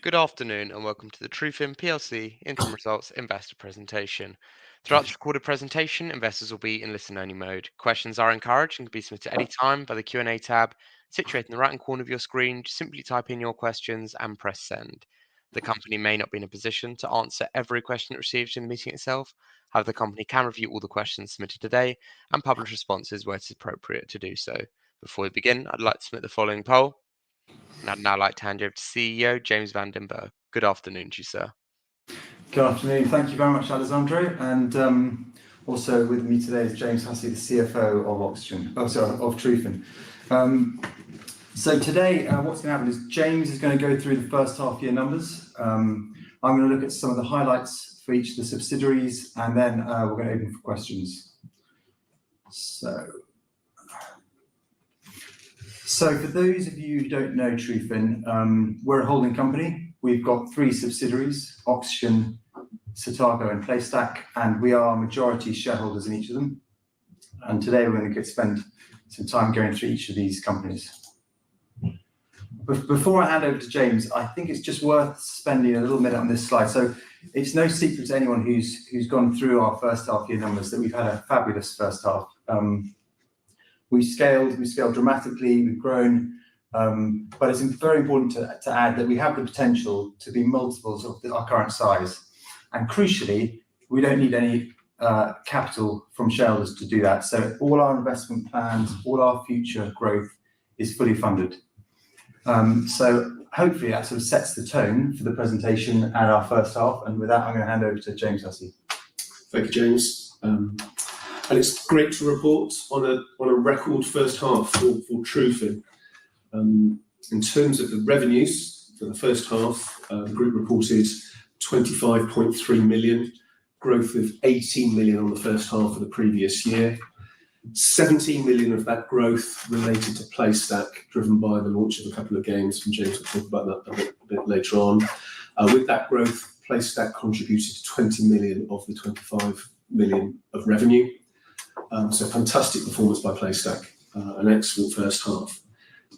Good afternoon and welcome to the TRUFIN PLC Interim Results Investor Presentation. Throughout this recorded presentation, investors will be in listen-only mode. Questions are encouraged and can be submitted at any time by the Q&A tab situated in the right-hand corner of your screen. Just simply type in your questions and press send. The company may not be in a position to answer every question it receives during the meeting itself. However, the company can review all the questions submitted today and publish responses where it is appropriate to do so. Before we begin, I'd like to submit the following poll. And I'd now like to hand you over to CEO James van den Berg. Good afternoon to you, sir. Good afternoon. Thank you very much, Alessandro. And also with me today is James Hussey, the CFO of TRUFIN. So today, what's going to happen is James is going to go through the first half year numbers. I'm going to look at some of the highlights for each of the subsidiaries, and then we're going to open for questions. So for those of you who don't know TRUFIN, we're a holding company. We've got three subsidiaries: Oxygen, Cetargo and Playstack, and we are majority shareholders in each of them. And today we're going to spend some time going through each of these companies. Before I hand over to James, I think it's just worth spending a little minute on this slide. So it's no secret to anyone who's gone through our first half year numbers that we've had a fabulous first half. We scaled dramatically, we've grown, but it's very important to add that we have the potential to be multiples of our current size. And crucially, we don't need any capital from shareholders to do that. So all our investment plans, all our future growth is fully funded. So hopefully that sort of sets the tone for the presentation and our first half. And with that, I'm going to hand over to James Hussey. Thank you, James. And it's great to report on a record first half for TRUFIN. In terms of the revenues for the first half, the group reported 25.3 million, growth of 18 million on the first half of the previous year. 17 million of that growth related to Playstack, driven by the launch of a couple of games, and James will talk about that a bit later on. With that growth, Playstack contributed 20 million of the 25 million of revenue. So fantastic performance by Playstack, an excellent first half.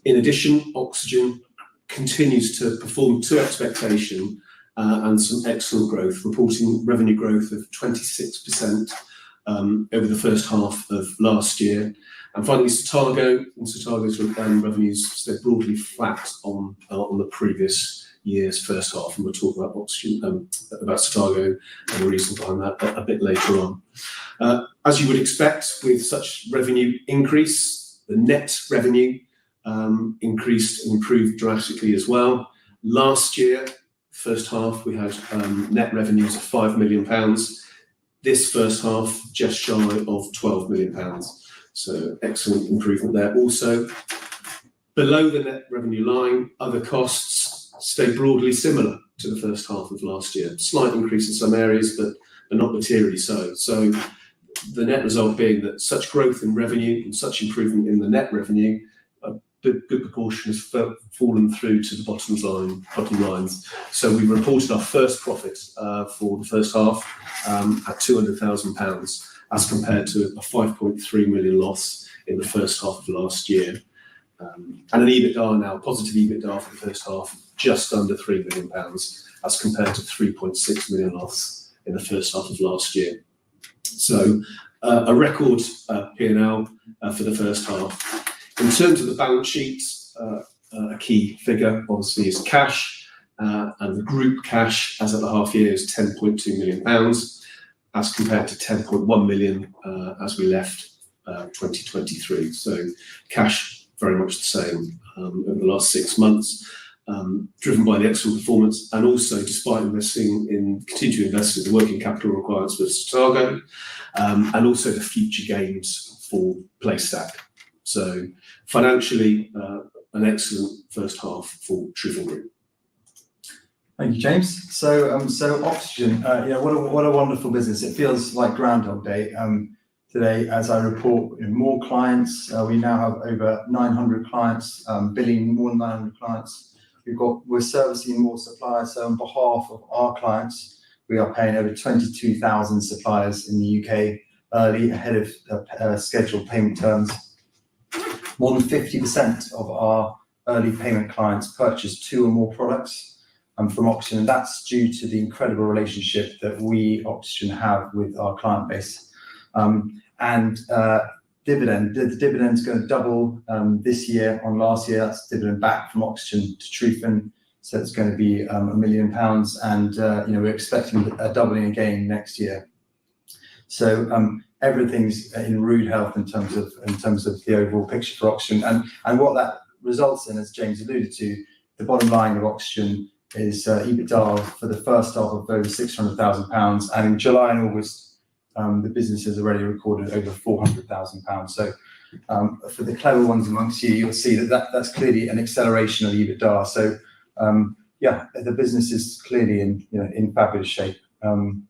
In addition, Oxygen continues to perform to expectation and some excellent growth, reporting revenue growth of 26% over the first half of last year. And finally, Cetargo's revenues stayed broadly flat on the previous year's first half, and we'll talk about Oxygen, about Cetargo and the reason behind that a bit later on. As you would expect with such revenue increase, the net revenue increased and improved drastically as well. Last year, first half, we had net revenues of £5 million. This first half, just shy of £12 million. So excellent improvement there. Also, below the net revenue line, other costs stay broadly similar to the first half of last year. Slight increase in some areas, but not materially so. So the net result being that such growth in revenue and such improvement in the net revenue, a good proportion has fallen through to the bottom lines. So we reported our first profit for the first half at £200,000 as compared to a 5.3 million loss in the first half of last year. And an EBITDA now, positive EBITDA for the first half, just under £3 million as compared to 3.6 million loss in the first half of last year. So a record P&L for the first half. In terms of the balance sheet, a key figure obviously is cash, and the group cash as at the half year is £10.2 million as compared to 10.1 million as we left 2023. So cash very much the same over the last 6 months, driven by the excellent performance, and also despite continuing to invest in the working capital requirements for Cetargo, and also the future games for Playstack. So financially, an excellent first half for TRUFIN Group. Thank you, James. So Oxygen, what a wonderful business. It feels like Groundhog Day today as I report more clients. We now have over 900 clients, billing more than 900 clients. We're servicing more suppliers. So on behalf of our clients, we are paying over 22,000 suppliers in the UK early, ahead of scheduled payment terms. More than 50% of our early payment clients purchase 2 or more products. from Oxygen, and that's due to the incredible relationship that we, Oxygen, have with our client base. The dividend's going to double this year on last year. That's dividend back from Oxygen to TRUFIN, so it's going to be £1 million, and we're expecting a doubling again next year. So everything's in rude health in terms of the overall picture for Oxygen, and what that results in, as James alluded to, the bottom line of Oxygen is EBITDA for the first half of over £600,000, and in July and August the business has already recorded over £400,000. So for the clever ones amongst you, you'll see that's clearly an acceleration of EBITDA. So the business is clearly in fabulous shape. And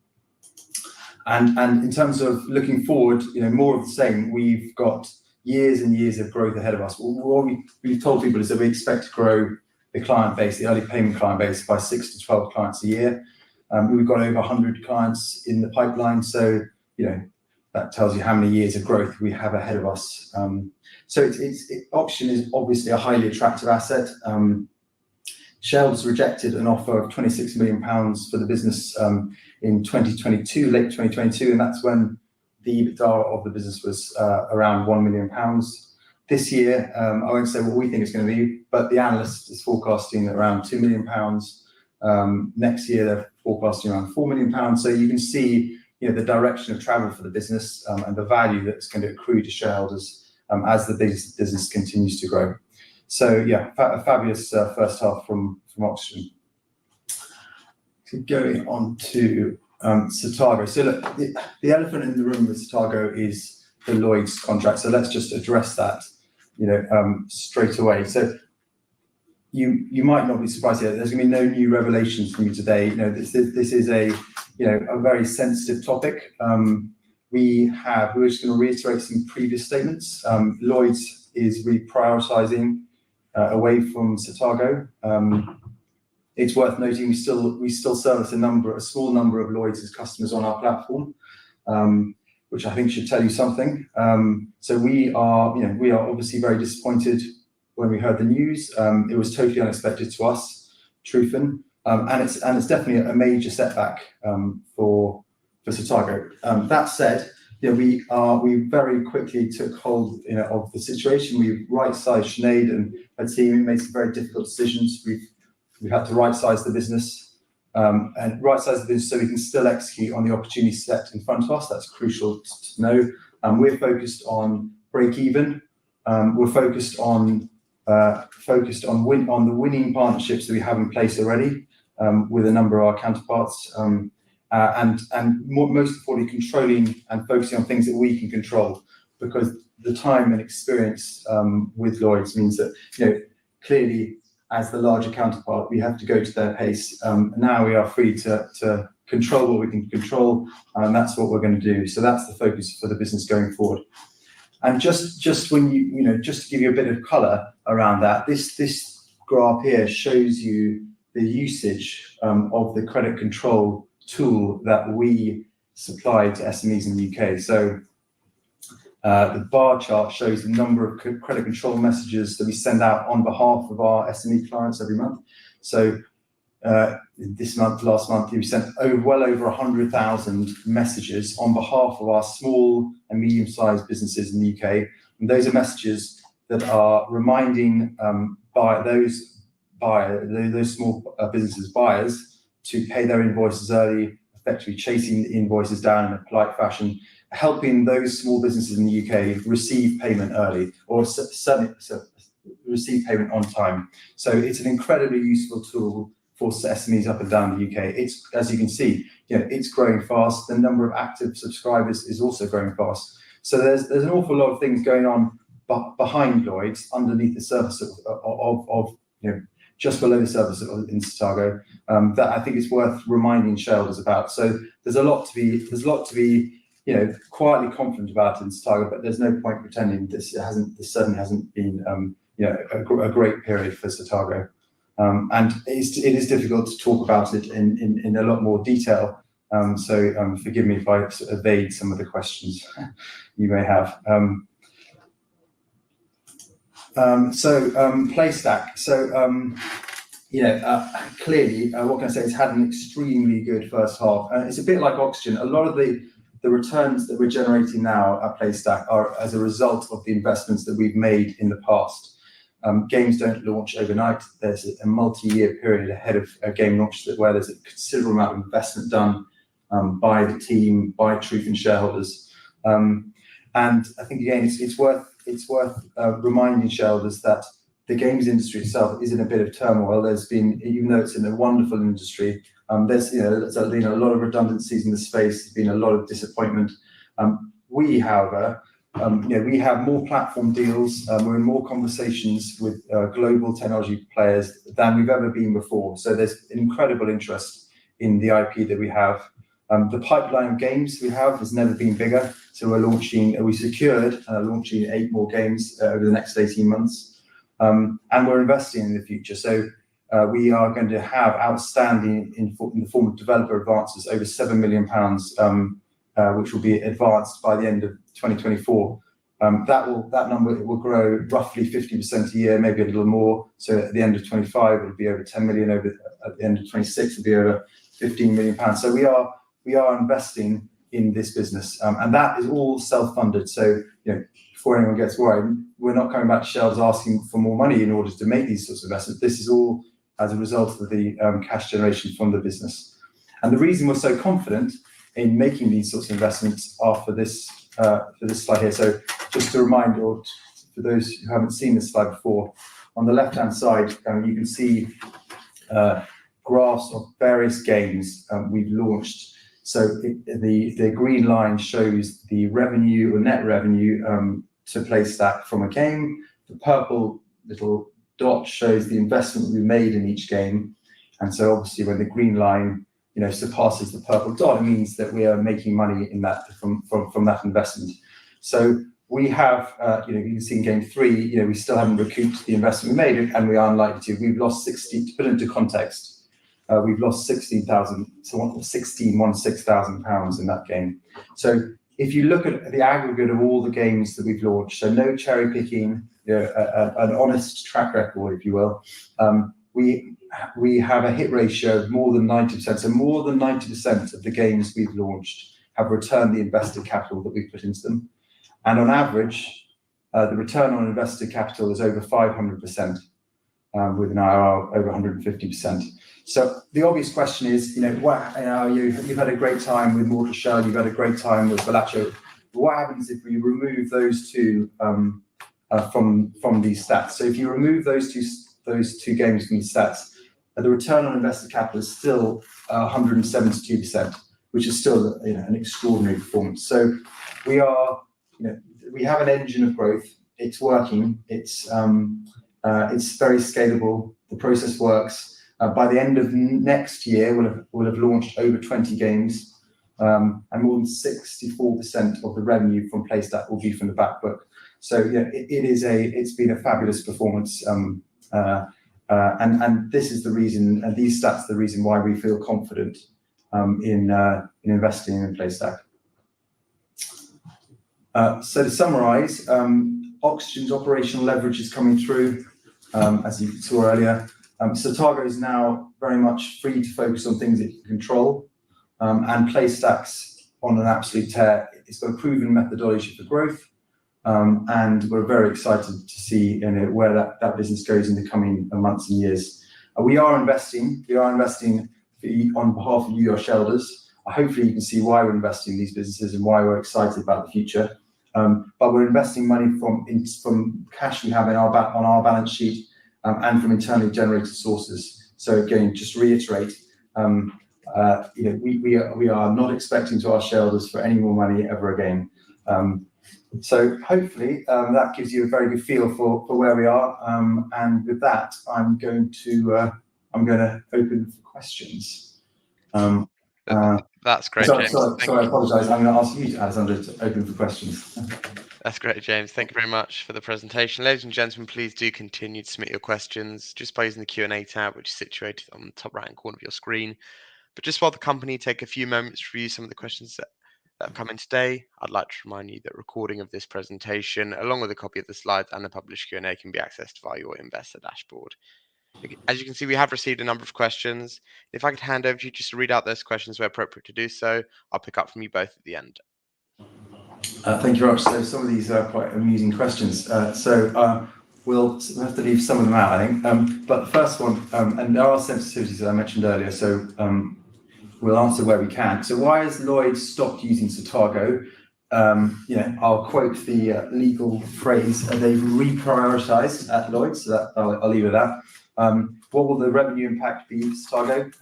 in terms of looking forward, more of the same. We've got years and years of growth ahead of us. What we've told people is that we expect to grow the client base, the early payment client base, by 6 to 12 clients a year. We've got over 100 clients in the pipeline, so that tells you how many years of growth we have ahead of us. So Oxygen is obviously a highly attractive asset. Shareholders rejected an offer of £26 million for the business in 2022, late 2022, and that's when the EBITDA of the business was around £1 million. This year, I won't say what we think it's going to be, but the analyst is forecasting around £2 million. Next year, they're forecasting around £4 million. So you can see the direction of travel for the business and the value that's going to accrue to shareholders as the business continues to grow. So a fabulous first half from Oxygen. So going on to Cetargo. So look, the elephant in the room with Cetargo is the Lloyds contract. So let's just address that straight away. So you might not be surprised here. There's going to be no new revelations from me today. This is a very sensitive topic. We're just going to reiterate some previous statements. Lloyds is reprioritising away from Cetargo. It's worth noting we still service a small number of Lloyds as customers on our platform, which I think should tell you something. So we are obviously very disappointed when we heard the news. It was totally unexpected to us, TRUFIN, and it's definitely a major setback for Cetargo. That said, we very quickly took hold of the situation. We right-sized Sinead and her team. We made some very difficult decisions. We've had to right-size the business and right-size the business so we can still execute on the opportunity set in front of us. That's crucial to know. We're focused on break even. We're focused on the winning partnerships that we have in place already with a number of our counterparts, and most importantly, controlling and focusing on things that we can control, because the time and experience with Lloyds means that clearly, as the larger counterpart, we have to go to their pace. Now we are free to control what we can control, and that's what we're going to do. So that's the focus for the business going forward. And just when just to give you a bit of colour around that, this graph here shows you the usage of the credit control tool that we supply to SMEs in the UK. So the bar chart shows the number of credit control messages that we send out on behalf of our SME clients every month. So this month, last month, we sent well over 100,000 messages on behalf of our small and medium-sized businesses in the UK. And those are messages that are reminding those small businesses buyers to pay their invoices early, effectively chasing the invoices down in a polite fashion, helping those small businesses in the UK receive payment early, or certainly receive payment on time. So it's an incredibly useful tool for SMEs up and down the UK. It's, as you can see, it's growing fast. The number of active subscribers is also growing fast. So there's an awful lot of things going on behind Lloyds, underneath the surface of just below the surface in Cetargo, that I think is worth reminding shareholders about. So there's a lot to be quietly confident about in Cetargo, but there's no point pretending this certainly hasn't been a great period for Cetargo. And it is difficult to talk about it in a lot more detail. So forgive me if I evade some of the questions you may have. So PlayStack. So clearly, what can I say? It's had an extremely good first half. It's a bit like oxygen. A lot of the returns that we're generating now at PlayStack are as a result of the investments that we've made in the past. Games don't launch overnight. There's a multi-year period ahead of a game launch where there's a considerable amount of investment done by the team, by TRUFIN shareholders. And I think again, it's worth reminding shareholders that the games industry itself is in a bit of turmoil. There's been, even though it's in a wonderful industry, there's been a lot of redundancies in the space. There's been a lot of disappointment. We, however, we have more platform deals. We're in more conversations with global technology players than we've ever been before. So there's incredible interest in the IP that we have. The pipeline of games we have has never been bigger. So we secured launching 8 more games over the next 18 months. And we're investing in the future. So we are going to have outstanding in the form of developer advances over £7 million, which will be advanced by the end of 2024. That number will grow roughly 50% a year, maybe a little more. So at the end of 25, it'll be over 10 million. At the end of 26, it'll be over 15 million pounds. So we are investing in this business, and that is all self-funded. So before anyone gets worried, we're not coming back to shareholders asking for more money in order to make these sorts of investments. This is all as a result of the cash generation from the business. And the reason we're so confident in making these sorts of investments are for this slide here. So just to remind, or for those who haven't seen this slide before, on the left-hand side, you can see graphs of various games we've launched. So the green line shows the revenue or net revenue to PlayStack from a game. The purple little dot shows the investment we made in each game. And so obviously when the green line surpasses the purple dot, it means that we are making money in that from that investment. So we have, you can see in game 3, we still haven't recouped the investment we made, and we are unlikely to. We've lost 60, to put it into context, we've lost £16,000 in that game. So if you look at the aggregate of all the games that we've launched, so no cherry picking, an honest track record, if you will, we have a hit ratio of more than 90%. So more than 90% of the games we've launched have returned the invested capital that we put into them. And on average, the return on invested capital is over 500%, with an IRR over 150%. So the obvious question is, you've had a great time with Mortal Shell, you've had a great time with Valacho. What happens if we remove those two from these stats? So if you remove those two games from these stats, the return on invested capital is still 172%, which is still an extraordinary performance. So we have an engine of growth. It's working. It's very scalable. The process works. By the end of next year, we'll have launched over 20 games, and more than 64% of the revenue from PlayStack will be from the back book. So it's been a fabulous performance, and this is the reason, and these stats are the reason why we feel confident in investing in PlayStack. So to summarise, Oxygen's operational leverage is coming through, as you saw earlier. Satago is now very much free to focus on things it can control, and PlayStack's on an absolute tear. It's got a proven methodology for growth, and we're very excited to see where that business goes in the coming months and years. We are investing on behalf of you, our shareholders. Hopefully you can see why we're investing in these businesses and why we're excited about the future. But we're investing money from cash we have on our balance sheet, and from internally generated sources. So again, just to reiterate, we are not expecting to ask shareholders for any more money ever again. So hopefully that gives you a very good feel for where we are. And with that, I'm going to open for questions. That's great, sorry, James. Sorry, I apologise. I'm going to ask you, Alessandro, to open for questions. That's great, James. Thank you very much for the presentation. Ladies and gentlemen, please do continue to submit your questions just by using the Q&A tab, which is situated on the top right-hand corner of your screen. But just while the company take a few moments to review some of the questions that have come in today, I'd like to remind you that recording of this presentation, along with a copy of the slides and the published Q&A, can be accessed via your investor dashboard. As you can see, we have received a number of questions. If I could hand over to you just to read out those questions where appropriate to do so, I'll pick up from you both at the end. Thank you very much. So some of these are quite amusing questions. We'll have to leave some of them out, I think. But the first one, and there are sensitivities that I mentioned earlier, so we'll answer where we can. So why has Lloyds stopped using Satago? I'll quote the legal phrase, they've reprioritised at Lloyds, so that, I'll leave it at that. What will the revenue impact be for Satago?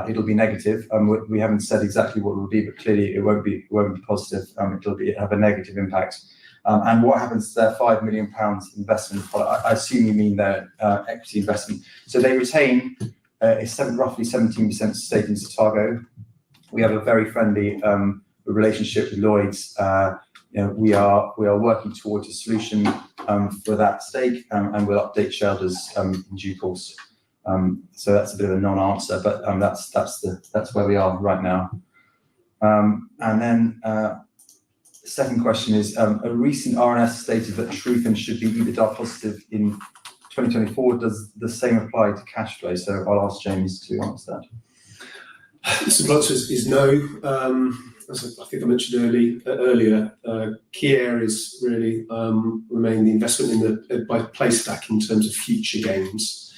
It'll be negative. We haven't said exactly what it will be, but clearly it won't be positive. It'll have a negative impact. And what happens to their £5 million investment? Well, I assume you mean their equity investment. So they retain roughly 17% stake in Satago. We have a very friendly relationship with Lloyds. We are working towards a solution for that stake, and we'll update shareholders in due course. So that's a bit of a non-answer, but that's where we are right now. And then the second question is, a recent RNS stated that TRUFIN should be EBITDA positive in 2024. Does the same apply to cash flow? So I'll ask James to answer that. The simple answer is no. As I think I mentioned earlier, key areas really remain the investment in by PlayStack in terms of future games.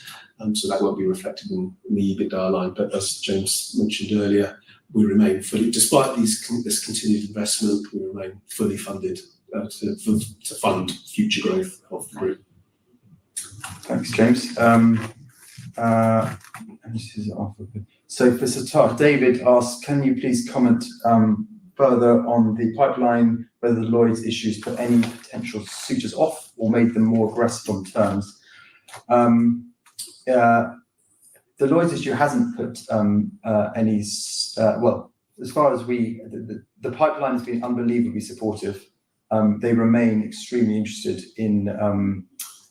So that won't be reflected in the EBITDA line. But as James mentioned earlier, we remain fully, despite this continued investment, we remain fully funded to fund future growth of the group. Thanks, James. So for Satago, David asks, can you please comment further on the pipeline, whether the Lloyds issues put any potential suitors off or made them more aggressive on terms? The Lloyds issue hasn't put any, well, as far as the pipeline has been unbelievably supportive. They remain extremely interested in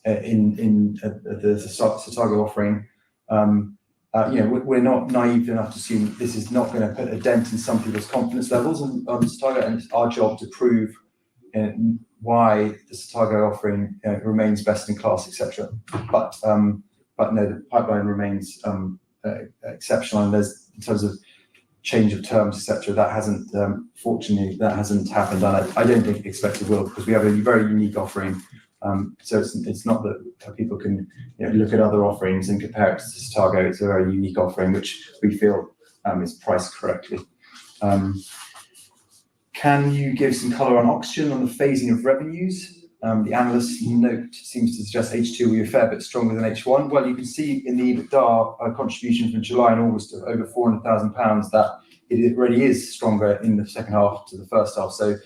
the Satago offering. We're not naive enough to assume this is not going to put a dent in some people's confidence levels on Satago, and it's our job to prove why the Satago offering remains best in class, etc. But no, the pipeline remains exceptional, and there's, in terms of change of terms, etc., that hasn't, fortunately, that hasn't happened. And I don't expect it will, because we have a very unique offering. So it's not that people can look at other offerings and compare it to Satago. It's a very unique offering, which we feel is priced correctly. Can you give some colour on Oxygen, on the phasing of revenues? The analyst note seems to suggest H2 will be a fair bit stronger than H1. Well, you can see in the EBITDA contribution from July and August of over £400,000 that it really is stronger in the second half to the first half. So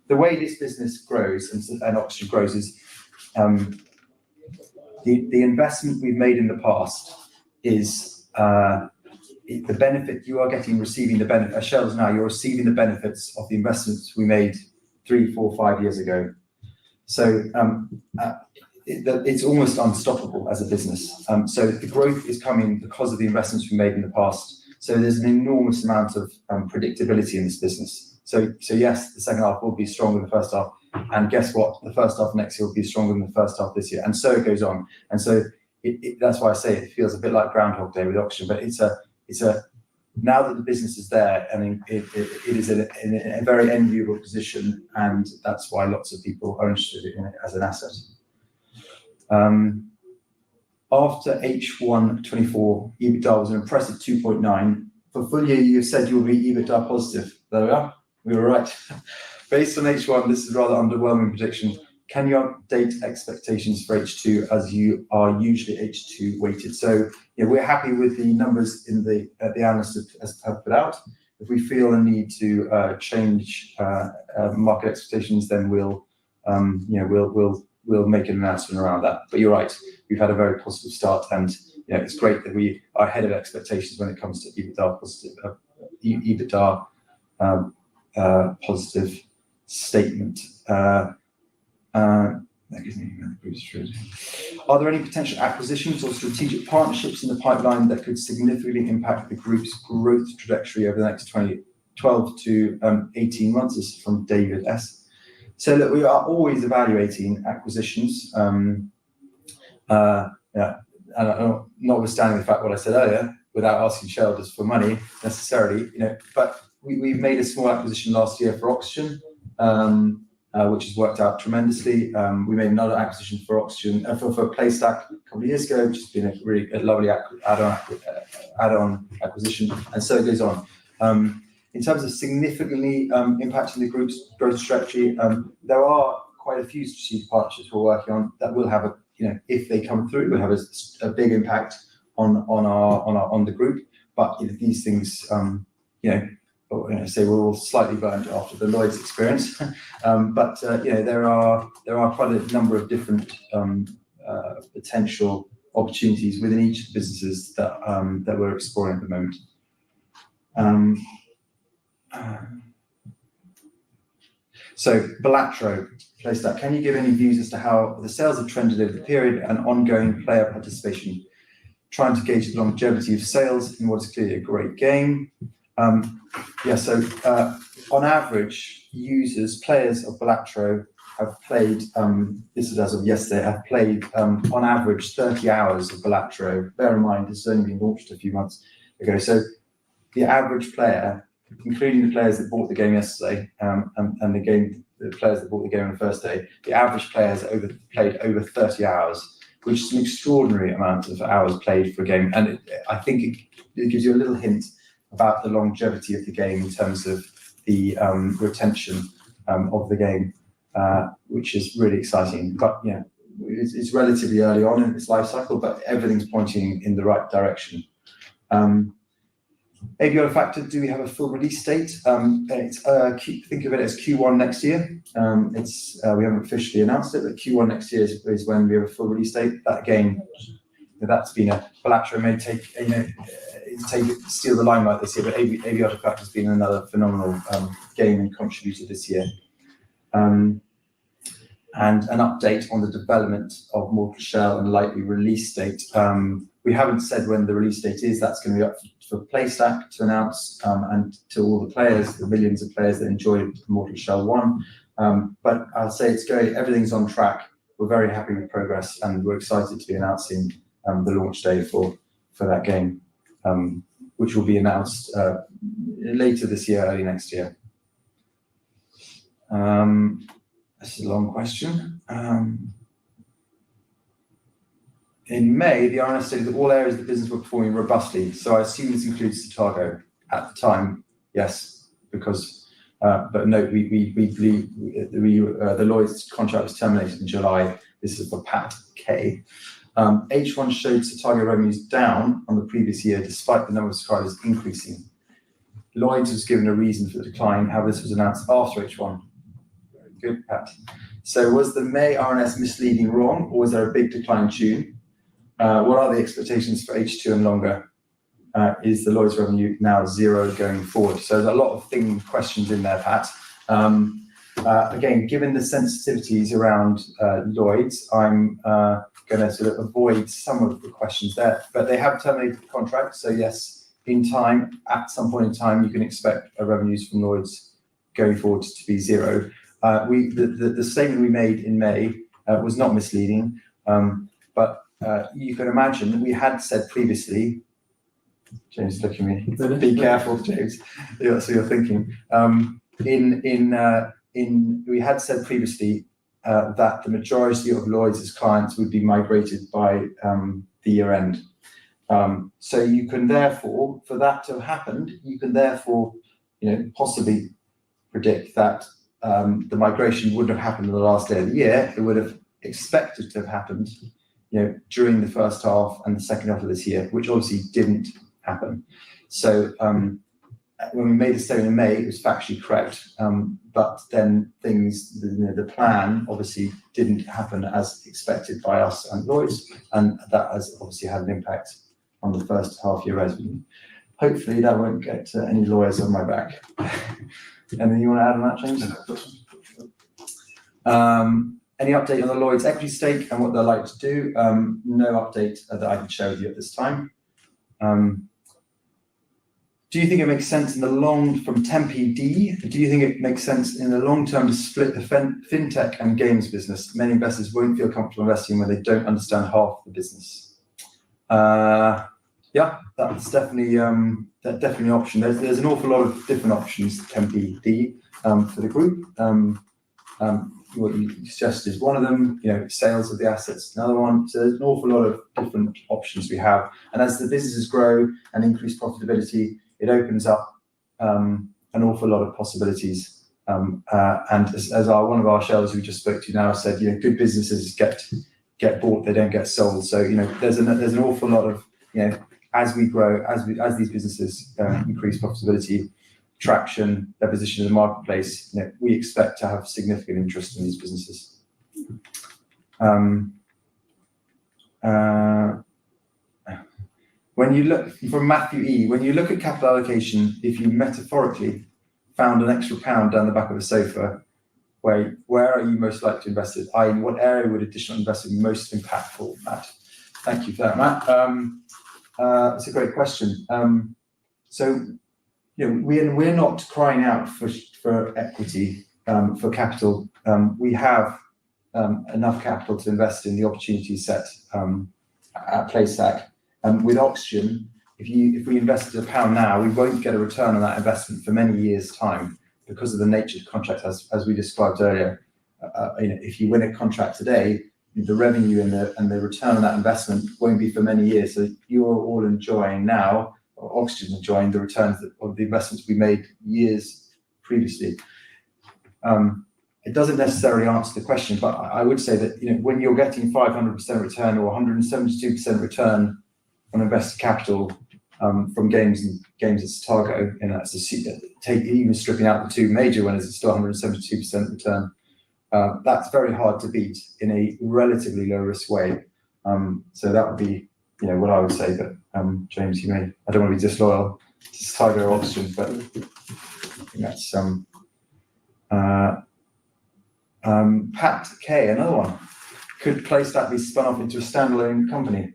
the way this business grows and Oxygen grows is the investment we've made in the past is the benefit you are receiving the benefit as shareholders now. You're receiving the benefits of the investments we made 3, 4, 5 years ago. So it's almost unstoppable as a business. So the growth is coming because of the investments we made in the past. So there's an enormous amount of predictability in this business. So yes, the second half will be stronger than the first half. And guess what? The first half next year will be stronger than the first half this year. And so it goes on. And so that's why I say it feels a bit like Groundhog Day with Oxygen. But it's a now that the business is there, and it is in a very enviable position, and that's why lots of people are interested in it as an asset. After H1 24, EBITDA was an impressive 2.9. For full year, you said you will be EBITDA positive. There we are. We were right. Based on H1, this is a rather underwhelming prediction. Can you update expectations for H2, as you are usually H2 weighted? So we're happy with the numbers in the analyst have put out. If we feel a need to change market expectations, then we'll make an announcement around that. But you're right, we've had a very positive start, and it's great that we are ahead of expectations when it comes to EBITDA positive statement. That gives me another boost. Are there any potential acquisitions or strategic partnerships in the pipeline that could significantly impact the group's growth trajectory over the next 12 to 18 months? This is from David S. So look, we are always evaluating acquisitions. notwithstanding the fact what I said earlier, without asking shareholders for money necessarily, but we've made a small acquisition last year for Oxygen, which has worked out tremendously. We made another acquisition for Oxygen for PlayStack a couple of years ago, which has been a lovely add-on acquisition, and so it goes on. In terms of significantly impacting the group's growth strategy, there are quite a few strategic partnerships we're working on that will have if they come through, will have a big impact on the group. But these things, say we're all slightly burned after the Lloyds experience, but there are quite a number of different potential opportunities within each of the businesses that we're exploring at the moment. So Balatro, PlayStack, can you give any views as to how the sales have trended over the period and ongoing player participation? Trying to gauge the longevity of sales in what's clearly a great game. So on average, players of Balatro have played, this is as of yesterday, have played on average 30 hours of Balatro. Bear in mind, this has only been launched a few months ago. So the average player, including the players that bought the game yesterday and the players that bought the game on the first day, the average player has played over 30 hours, which is an extraordinary amount of hours played for a game. And I think it gives you a little hint about the longevity of the game in terms of the retention of the game, which is really exciting. But it's relatively early on in its life cycle, but everything's pointing in the right direction. Aviator Factor, do we have a full release date? Think of it as Q1 next year. We haven't officially announced it, but Q1 next year is when we have a full release date. That game, that's been Balatro may steal the limelight this year, but Aviator Factor has been another phenomenal game and contributor this year. And an update on the development of Mortal Shell and likely release date. We haven't said when the release date is. That's going to be up for PlayStack to announce and to all the players, the millions of players that enjoyed Mortal Shell 1. But I'll say everything's on track. We're very happy with progress, and we're excited to be announcing the launch day for that game, which will be announced later this year, early next year. This is a long question. In May, the RNS stated that all areas of the business were performing robustly. So I assume this includes Satago. At the time, yes, because but no, we believe the Lloyds contract was terminated in July. This is for Pat K. H1 showed Satago revenues down on the previous year, despite the number of subscribers increasing. Lloyds was given a reason for the decline. How this was announced after H1. Very good, Pat. So was the May RNS misleading wrong, or was there a big decline in June? What are the expectations for H2 and longer? Is the Lloyds revenue now zero going forward? So there's a lot of questions in there, Pat. Again, given the sensitivities around Lloyds, I'm going to sort of avoid some of the questions there. But they have terminated the contract, so yes, at some point in time, you can expect revenues from Lloyds going forward to be zero. The statement we made in May was not misleading, but you can imagine that we had said previously. James is looking at me. Be careful, James. So you're thinking. We had said previously that the majority of Lloyds' clients would be migrated by the year end. So you can therefore, for that to have happened, you can therefore, possibly predict that the migration wouldn't have happened in the last day of the year. It would have expected to have happened, during the first half and the second half of this year, which obviously didn't happen. So when we made the statement in May, it was factually correct, but then the plan obviously didn't happen as expected by us and Lloyds, and that has obviously had an impact on the first half year revenue. Hopefully that won't get any lawyers on my back. Anything you want to add on that, James? Any update on the Lloyds equity stake and what they're like to do? No update that I can share with you at this time. Do you think it makes sense from Tempe D? Do you think it makes sense in the long term to split the fintech and games business? Many investors won't feel comfortable investing when they don't understand half the business. Yeah, that's definitely an option. There's an awful lot of different options that can be for the group. What you suggest is one of them. Sales of the assets, another one. So there's an awful lot of different options we have. And as the businesses grow and increase profitability, it opens up an awful lot of possibilities. And as one of our shareholders we just spoke to now said, good businesses get bought, they don't get sold. So there's an awful lot of as we grow, as these businesses increase profitability, traction, their position in the marketplace, we expect to have significant interest in these businesses. When you look from Matthew E, when you look at capital allocation, if you metaphorically found an extra £1 down the back of a sofa, where are you most likely to invest it? In what area would additional investment be most impactful, Matt? Thank you for that, Matt. It's a great question. So, we're not crying out for equity, for capital. We have enough capital to invest in the opportunity set at Playstack. With Oxygen, if we invested £1 now, we won't get a return on that investment for many years' time because of the nature of the contract, as we described earlier. If you win a contract today, the revenue and the return on that investment won't be for many years. So you're all enjoying now, or Oxygen enjoying the returns of the investments we made years previously. It doesn't necessarily answer the question, but I would say that when you're getting 500% return or 172% return on invested capital from games at Satago, and that's even stripping out the two major winners, it's still 172% return. That's very hard to beat in a relatively low risk way. So that would be what I would say. But James, I don't want to be disloyal to Satago or Oxygen, but I think that's Pat K, another one. Could Playstack be spun off into a standalone company?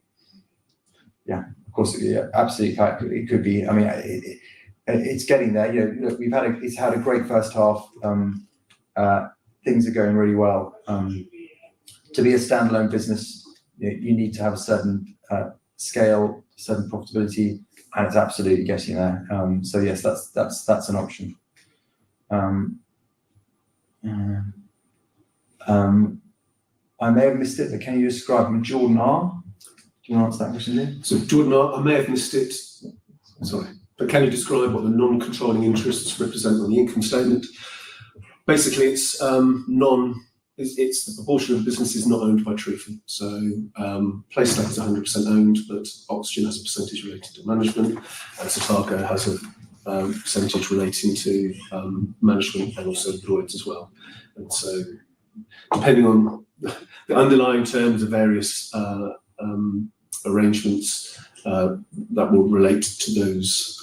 Yeah, of course, absolutely. It could be. I mean, it's getting there. It's had a great first half. Things are going really well. To be a standalone business, you need to have a certain scale, certain profitability, and it's absolutely getting there. So yes, that's an option. I may have missed it, but can you describe them? Jordan R. Do you want to answer that question, Jim? So Jordan R, I may have missed it. Sorry, but can you describe what the non-controlling interests represent on the income statement? Basically, it's it's the proportion of the business is not owned by TRUFIN. So Playstack is 100% owned, but Oxygen has a percentage related to management, and Satago has a percentage relating to management and also Lloyd's as well. And so, depending on the underlying terms of various arrangements, that will relate to those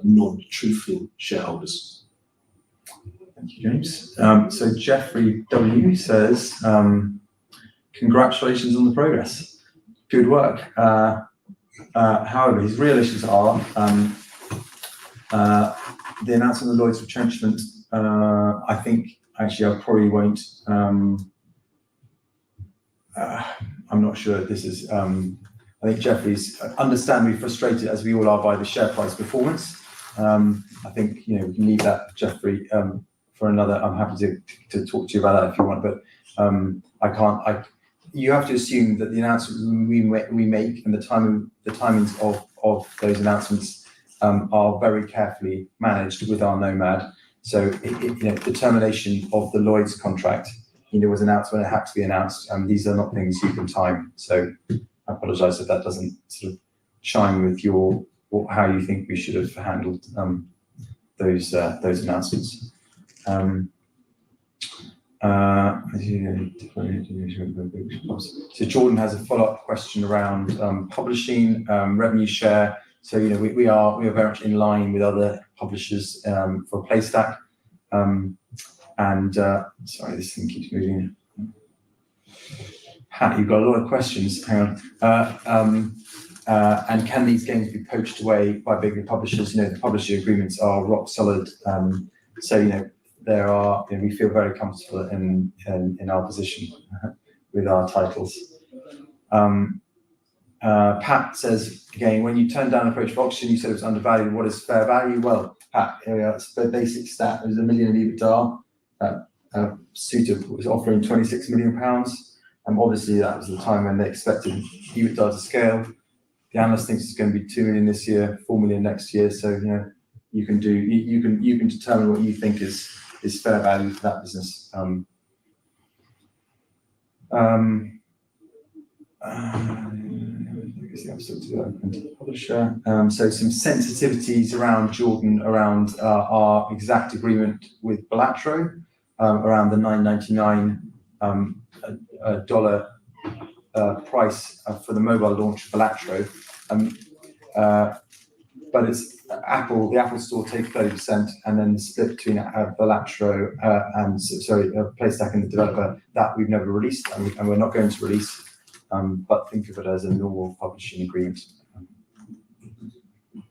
non-TRUFIN shareholders. Thank you, James. So Jeffrey W says, congratulations on the progress. Good work. However, his real issues are the announcement of Lloyd's retrenchment. I think actually I probably won't. I'm not sure if this is. I think Jeffrey's understandably frustrated, as we all are, by the share price performance. I think we can leave that, Jeffrey, for another. I'm happy to talk to you about that if you want, but I can't. You have to assume that the announcements we make and the timings of those announcements are very carefully managed with our Nomad. So the termination of the Lloyd's contract, was announced when it had to be announced. These are not things you can time. So I apologise if that doesn't sort of chime with how you think we should have handled those announcements. So Jordan has a follow-up question around publishing revenue share. So we are very much in line with other publishers for Playstack. Sorry, this thing keeps moving. Pat, you've got a lot of questions. Hang on. And can these games be poached away by bigger publishers? The publisher agreements are rock solid. So there are. We feel very comfortable in our position with our titles. Pat says, again, when you turned down an approach for oxygen, you said it was undervalued. What is fair value? Well, Pat, here we are. It's the basic stat. It was £1 million in EBITDA. Suited was offering £26 million. Obviously, that was the time when they expected EBITDA to scale. The analyst thinks it's going to be 2 million this year, 4 million next year. So you can determine what you think is fair value for that business. Publisher. So some sensitivities around Jordan, around our exact agreement with Balatro, around the $9.99 dollar price for the mobile launch of Balatro. But it's Apple, the Apple Store takes 30%, and then the split between Balatro and PlayStack and the developer, that we've never released and we're not going to release. But think of it as a normal publishing agreement.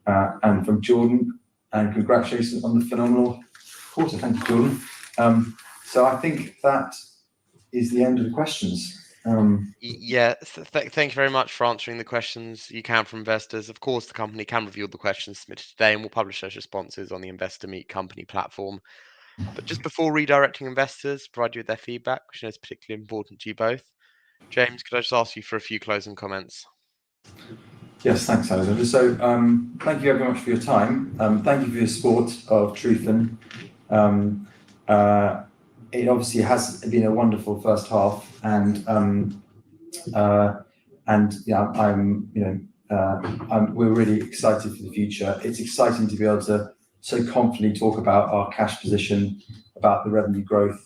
And from Jordan, and congratulations on the phenomenal quarter. Thank you, Jordan. So I think that is the end of the questions. Thank you very much for answering the questions you can from investors. Of course, the company can review the questions submitted today, and we'll publish those responses on the Investor Meet Company platform. But just before redirecting investors, provide you with their feedback, which I know is particularly important to you both. James, could I just ask you for a few closing comments? Yes, thanks, Alexander. So thank you very much for your time. Thank you for your support of TRUFIN. It obviously has been a wonderful first half, and we're really excited for the future. It's exciting to be able to so confidently talk about our cash position, about the revenue growth,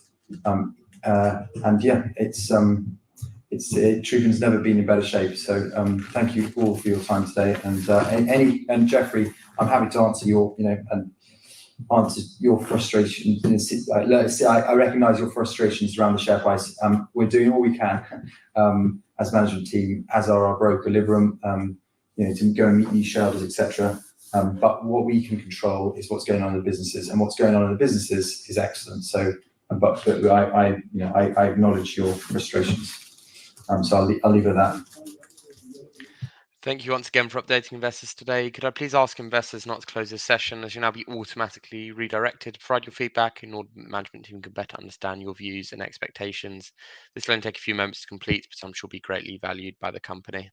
TRUFIN's never been in better shape. So thank you all for your time today, and Jeffrey, I'm happy to answer your frustrations. I recognise your frustrations around the share price. We're doing all we can as management team, as are our broker Liberum, to go and meet new shareholders, etc. But what we can control is what's going on in the businesses, and what's going on in the businesses is excellent. So, but I acknowledge your frustrations. So I'll leave it at that. Thank you once again for updating investors today. Could I please ask investors not to close this session, as you'll now be automatically redirected to provide your feedback in order that the management team can better understand your views and expectations. This will only take a few moments to complete, but I'm sure will be greatly valued by the company.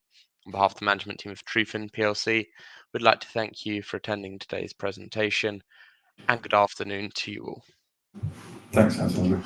On behalf of the management team of TRUFIN PLC, we'd like to thank you for attending today's presentation, and good afternoon to you all. Thanks, Alexander.